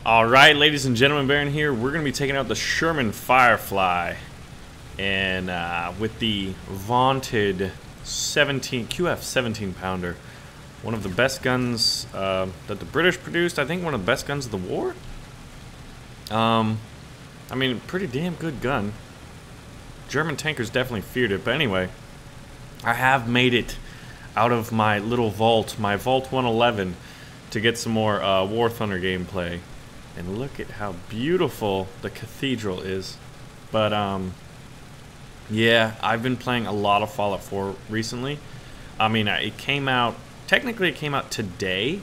Alright, ladies and gentlemen, Baron here. We're going to be taking out the Sherman Firefly. And with the vaunted QF 17 pounder. One of the best guns that the British produced. I think one of the best guns of the war. I mean, pretty damn good gun. German tankers definitely feared it. But anyway, I have made it out of my little vault, my Vault 111, to get some more War Thunder gameplay. And look at how beautiful the cathedral is. But, yeah, I've been playing a lot of Fallout 4 recently. I mean, it came out, technically it came out today,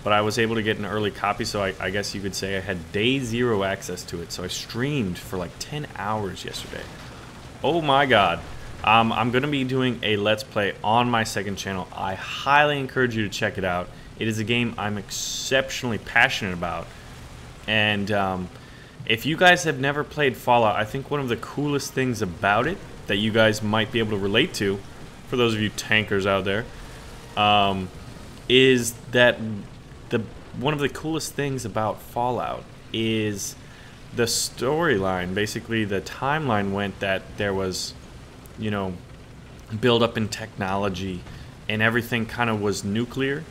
but I was able to get an early copy, so I guess you could say I had day zero access to it. So I streamed for like 10 hours yesterday. Oh my god. I'm going to be doing a Let's Play on my second channel. I highly encourage you to check it out. It is a game I'm exceptionally passionate about. And if you guys have never played Fallout, I think one of the coolest things about it that you guys might be able to relate to, for those of you tankers out there, is that one of the coolest things about Fallout is the storyline. Basically, the timeline went that there was, you know, build up in technology, and everything kind of was nuclear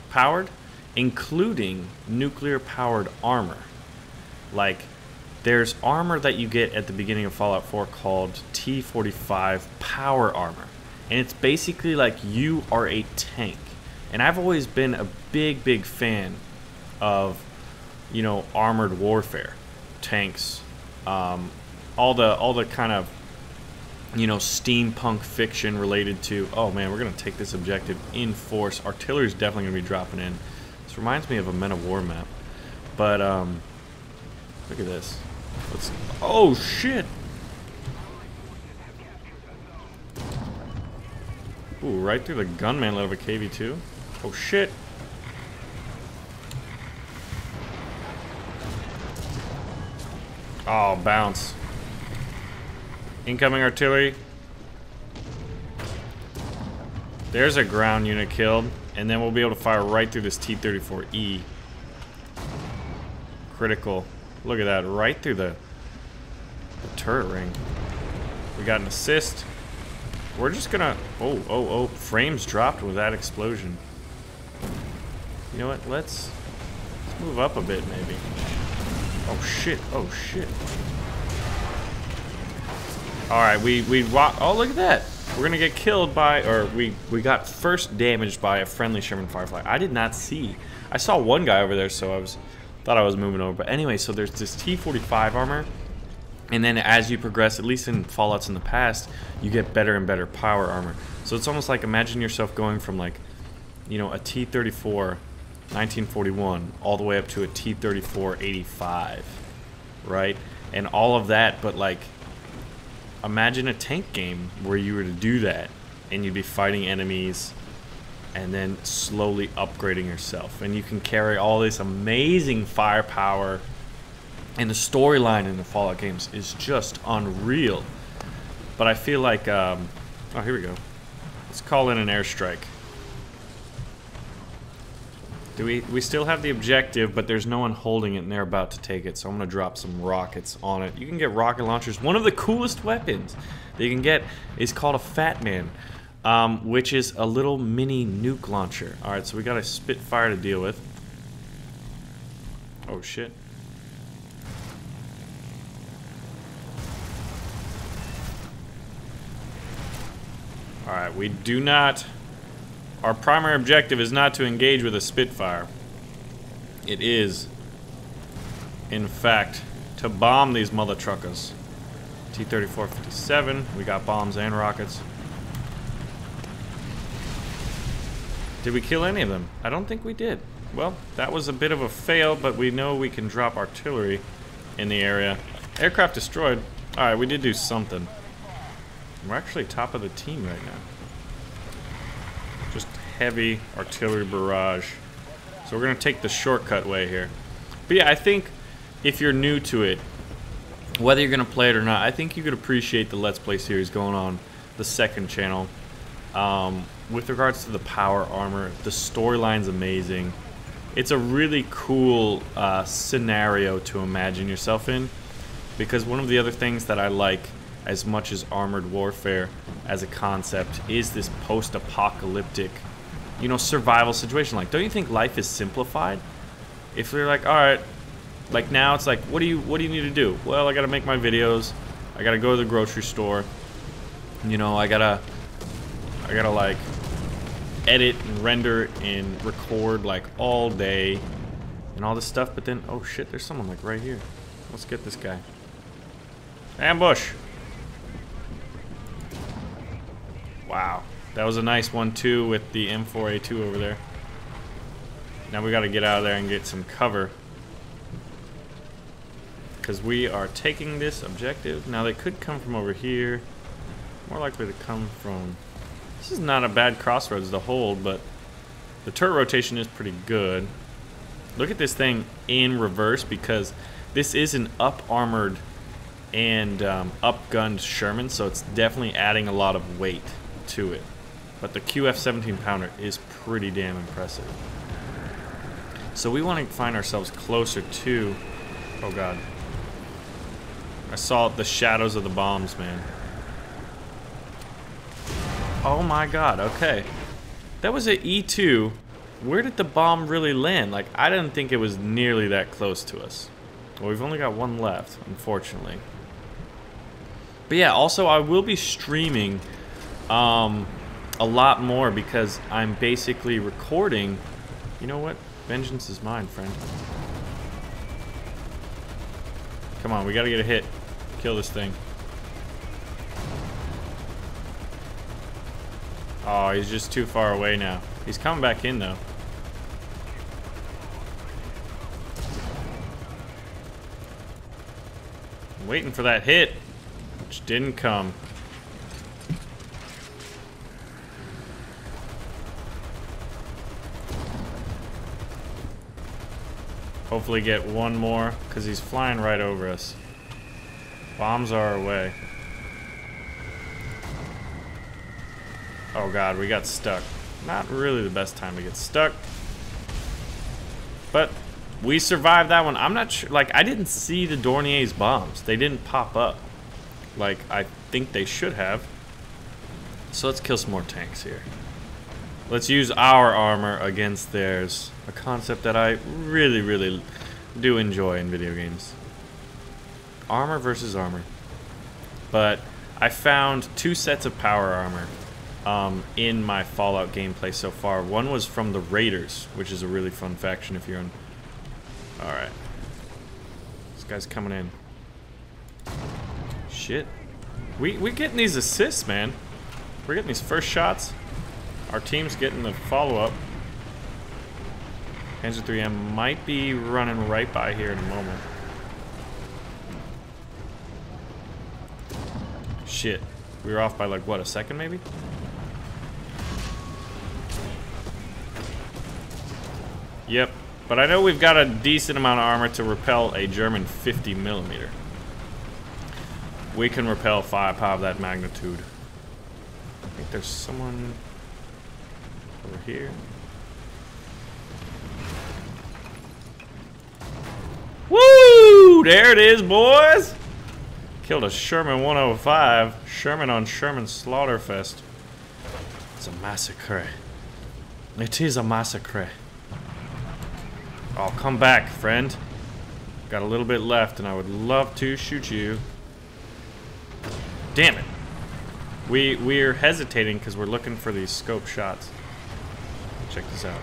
powered, including nuclear powered armor. Like, there's armor that you get at the beginning of Fallout 4 called T-45 power armor, and it's basically like you are a tank. And I've always been a big fan of, you know, armored warfare, tanks, all the kind of, you know, steampunk fiction related to, oh man, we're gonna take this objective in force. Artillery's definitely gonna be dropping in. This reminds me of a Men of War map. But look at this. Oh shit! Ooh, right through the gunman level of a KV-2. Oh shit! Oh, bounce. Incoming artillery. There's a ground unit killed, and then we'll be able to fire right through this T-34E. Critical. Look at that, right through the turret ring. We got an assist. We're just gonna... Oh, frames dropped with that explosion. You know what, let's move up a bit, maybe. Oh shit, oh shit. Alright, oh, look at that. We're gonna get killed by, or we got first damaged by a friendly Sherman Firefly. I did not see. I saw one guy over there, so thought I was moving over. But anyway, so there's this T-45 armor, and then as you progress, at least in Fallouts in the past, you get better and better power armor. So it's almost like, imagine yourself going from, like, you know, a T-34 1941 all the way up to a T-34 85, right? And all of that, but like, imagine a tank game where you were to do that and you'd be fighting enemies and then slowly upgrading yourself, and you can carry all this amazing firepower, and the storyline in the Fallout games is just unreal. But I feel like oh, here we go. Let's call in an airstrike. We still have the objective, but there's no one holding it, and they're about to take it, so I'm gonna drop some rockets on it. You can get rocket launchers. One of the coolest weapons that you can get is called a Fat Man, which is a little mini nuke launcher. Alright, so we got a Spitfire to deal with. Oh shit. Alright, we do not... Our primary objective is not to engage with a Spitfire. It is, in fact, to bomb these mother truckers. T-34-57, we got bombs and rockets. Did we kill any of them? I don't think we did. Well, that was a bit of a fail, but we know we can drop artillery in the area. Aircraft destroyed. Alright, we did do something. We're actually top of the team right now. Just heavy artillery barrage. So we're going to take the shortcut way here. But yeah, I think if you're new to it, whether you're going to play it or not, I think you could appreciate the Let's Play series going on the second channel. With regards to the power armor, the storyline's amazing. it's a really cool scenario to imagine yourself in, because one of the other things that I like as much as Armored Warfare as a concept is this post-apocalyptic, you know, survival situation. Like, don't you think life is simplified? If we're like, all right, like now it's like, what do you need to do? Well, I gotta make my videos. I gotta go to the grocery store. You know, I gotta like edit and render and record like all day and all this stuff. But then, oh shit, there's someone like right here. Let's get this guy. Ambush. Wow, that was a nice one too with the M4A2 over there. Now we gotta get out of there and get some cover, because we are taking this objective. Now they could come from over here. More likely to come from... This is not a bad crossroads to hold, but the turret rotation is pretty good. Look at this thing in reverse, because this is an up-armored and up-gunned Sherman, so it's definitely adding a lot of weight to it. But the QF 17 pounder is pretty damn impressive. So we want to find ourselves closer to... Oh god. I saw the shadows of the bombs, man. Oh my god, okay. That was an E2. Where did the bomb really land? Like, I didn't think it was nearly that close to us. Well, we've only got one left, unfortunately. But yeah, also I will be streaming a lot more, because I'm basically recording... You know what? Vengeance is mine, friend. Come on, we gotta get a hit. Kill this thing. Oh, he's just too far away now. He's coming back in, though. I'm waiting for that hit, which didn't come. Hopefully get one more, because he's flying right over us. Bombs are our way. Oh god, we got stuck. Not really the best time to get stuck. But we survived that one. I'm not sure, like, I didn't see the Dornier's bombs. They didn't pop up like I think they should have. So let's kill some more tanks here. Let's use our armor against theirs. A concept that I really, really do enjoy in video games. Armor versus armor. But I found 2 sets of power armor in my Fallout gameplay so far. One was from the Raiders, which is a really fun faction if you're on... Alright. This guy's coming in. Shit. We're getting these assists, man. We're getting these first shots. Our team's getting the follow-up. Panzer 3M might be running right by here in a moment. Shit. We were off by like, what, a second maybe? Yep. But I know we've got a decent amount of armor to repel a German 50mm. We can repel firepower of that magnitude. I think there's someone over here. Woo! There it is, boys! Killed a Sherman 105. Sherman on Sherman Slaughterfest. It's a massacre. It is a massacre. Oh, come back, friend. Got a little bit left, and I would love to shoot you. Damn it. We're hesitating because we're looking for these scope shots. Check this out.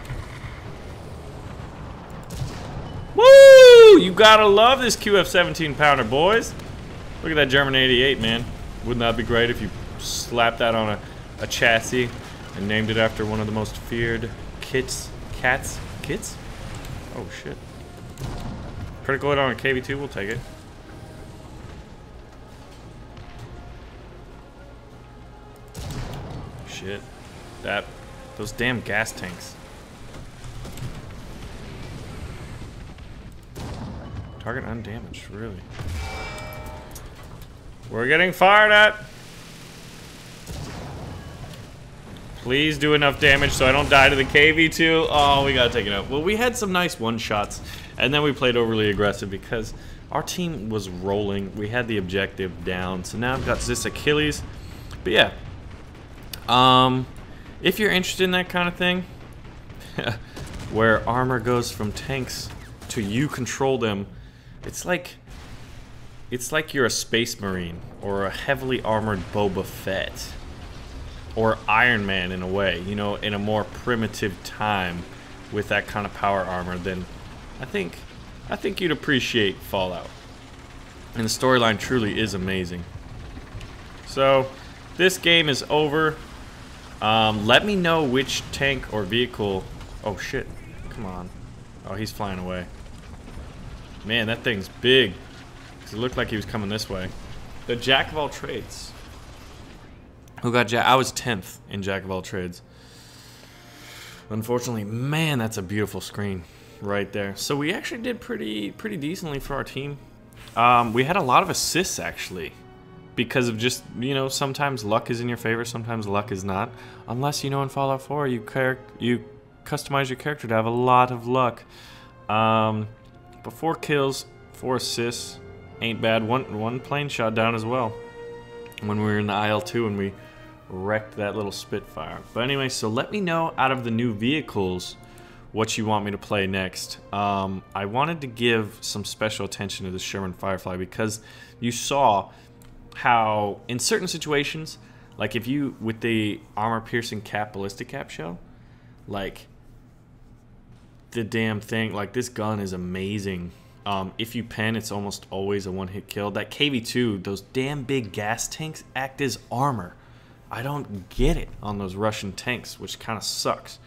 Woo! You gotta love this QF 17 pounder, boys. Look at that German 88, man. Wouldn't that be great if you slapped that on a chassis and named it after one of the most feared kits? Oh shit. Critical hit on a KV2, we'll take it. Shit. Those damn gas tanks. Target undamaged, really. We're getting fired at. Please do enough damage so I don't die to the KV2. Oh, we gotta take it out. Well, we had some nice one-shots, and then we played overly aggressive because our team was rolling. We had the objective down. So now I've got this Achilles. But yeah. If you're interested in that kind of thing, where armor goes from tanks to you control them, it's like you're a space marine or a heavily armored Boba Fett or Iron Man in a way, you know, in a more primitive time with that kind of power armor. Then I think you'd appreciate Fallout. And the storyline truly is amazing. So this game is over. Let me know which tank or vehicle. Oh shit, come on. Oh, he's flying away. Man, that thing's big. It looked like he was coming this way. The Jack of all trades. Who got Jack? I was 10th in Jack of all trades. Unfortunately, man, that's a beautiful screen right there. So we actually did pretty decently for our team. We had a lot of assists actually, because of just, you know, sometimes luck is in your favor, sometimes luck is not. Unless, you know, in Fallout 4 you customize your character to have a lot of luck. But 4 kills, 4 assists, ain't bad. One plane shot down as well when we were in the IL-2 and we wrecked that little Spitfire. But anyway, so let me know out of the new vehicles what you want me to play next. I wanted to give some special attention to the Sherman Firefly because you saw how in certain situations, like if you, with the armor-piercing cap, ballistic cap shell, like the damn thing, like this gun is amazing. If you pen, it's almost always a one-hit kill. That KV2, those damn big gas tanks act as armor. I don't get it on those Russian tanks, which kind of sucks.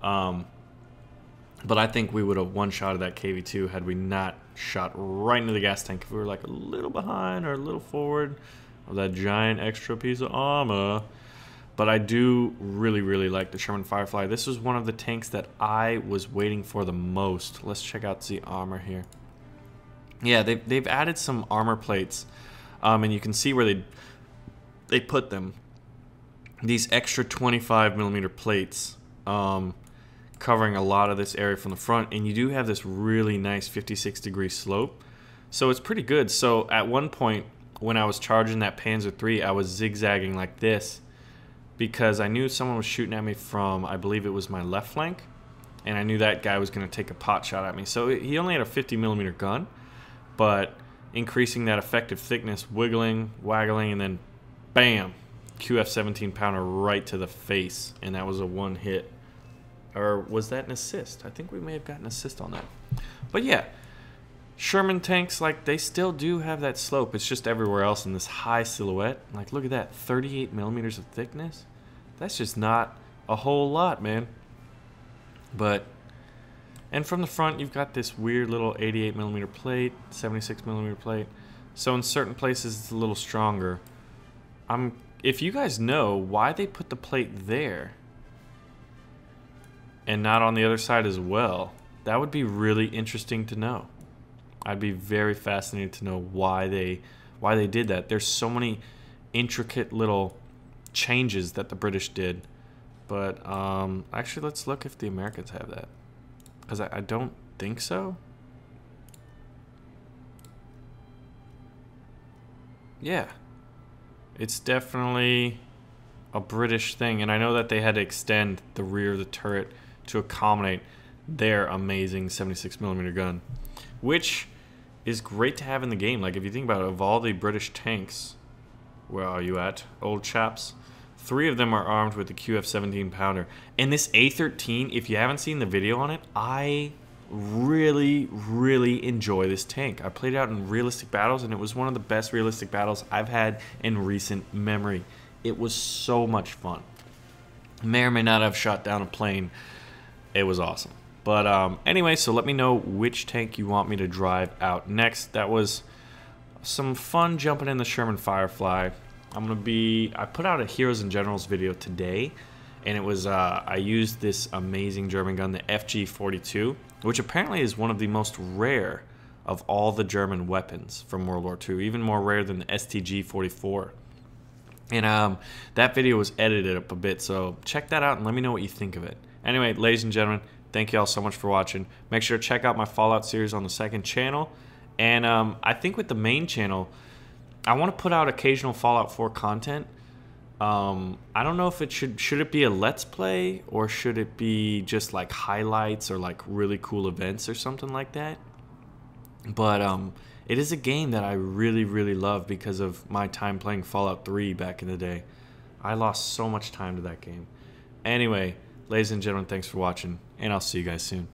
But I think we would have one-shotted that KV2 had we not shot right into the gas tank. If we were like a little behind or a little forward of that giant extra piece of armor. But I do really like the Sherman Firefly. This was one of the tanks that I was waiting for the most. Let's check out the armor here. Yeah, they've added some armor plates, and you can see where they put them. These extra 25mm plates, covering a lot of this area from the front, and you do have this really nice 56-degree slope, so it's pretty good. So at one point when I was charging that Panzer III, I was zigzagging like this because I knew someone was shooting at me from, I believe it was my left flank, and I knew that guy was going to take a pot shot at me. So he only had a 50mm gun, but increasing that effective thickness, wiggling, waggling, and then bam, QF 17 pounder right to the face, and that was a one hit. Or was that an assist? I think we may have gotten an assist on that. But yeah, Sherman tanks, like, they still do have that slope. It's just everywhere else in this high silhouette. Like, look at that, 38mm of thickness. That's just not a whole lot, man. But, and from the front, you've got this weird little 88mm plate, 76mm plate. So in certain places, it's a little stronger. If you guys know why they put the plate there and not on the other side as well, that would be really interesting to know. I'd be very fascinated to know why they did that. There's so many intricate little changes that the British did. But actually, let's look if the Americans have that, because I don't think so. Yeah, it's definitely a British thing, and I know that they had to extend the rear of the turret to accommodate their amazing 76mm gun, which is great to have in the game. Like, if you think about it, of all the British tanks, where are you at, old chaps? 3 of them are armed with the QF 17 pounder. And this A13, if you haven't seen the video on it, I really enjoy this tank. I played it out in realistic battles, and it was one of the best realistic battles I've had in recent memory. It was so much fun. May or may not have shot down a plane. It was awesome. But anyway, so let me know which tank you want me to drive out next. That was some fun jumping in the Sherman Firefly. I put out a Heroes and Generals video today, and it was, I used this amazing German gun, the FG-42, which apparently is one of the most rare of all the German weapons from World War II, even more rare than the STG-44. And that video was edited up a bit, so check that out and let me know what you think of it. Anyway, ladies and gentlemen, thank you all so much for watching. Make sure to check out my Fallout series on the second channel. And I think with the main channel, I want to put out occasional Fallout 4 content. I don't know if it should it be a Let's Play, or should it be just like highlights or like really cool events or something like that. But it is a game that I really, really love because of my time playing Fallout 3 back in the day. I lost so much time to that game. Anyway, ladies and gentlemen, thanks for watching, and I'll see you guys soon.